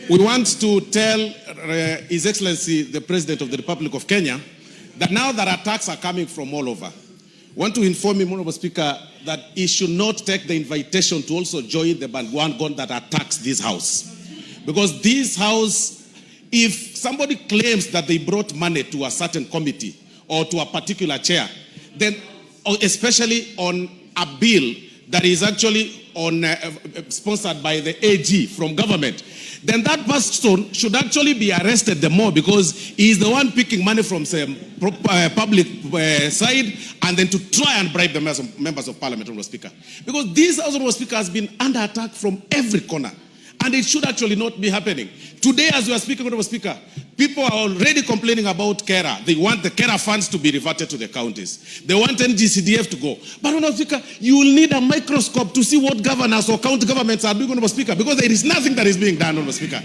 We want to tell His Excellency, the President of the Republic of Kenya, that now that attacks are coming from all over, I want to inform him, Honorable Speaker, that he should not take the invitation to also join the bandwagon that attacks this House. Because this House, if somebody claims that they brought money to a certain committee or to a particular chair, then especially on a bill that is actually sponsored by the AG from government, then that person should actually be arrested the more, because he is the one picking money from some public side and then to try and bribe the members of parliament, Honorable Speaker. Because this House, Honorable Speaker, has been under attack from every corner, and it should actually not be happening. Today, as we are speaking, Honorable Speaker, people are already complaining about KERA. They want the KERA funds to be reverted to the counties. They want NGCDF to go. But, Honorable Speaker, you will need a microscope to see what governors or county governments are doing, Honorable Speaker, because there is nothing that is being done, Honorable Speaker.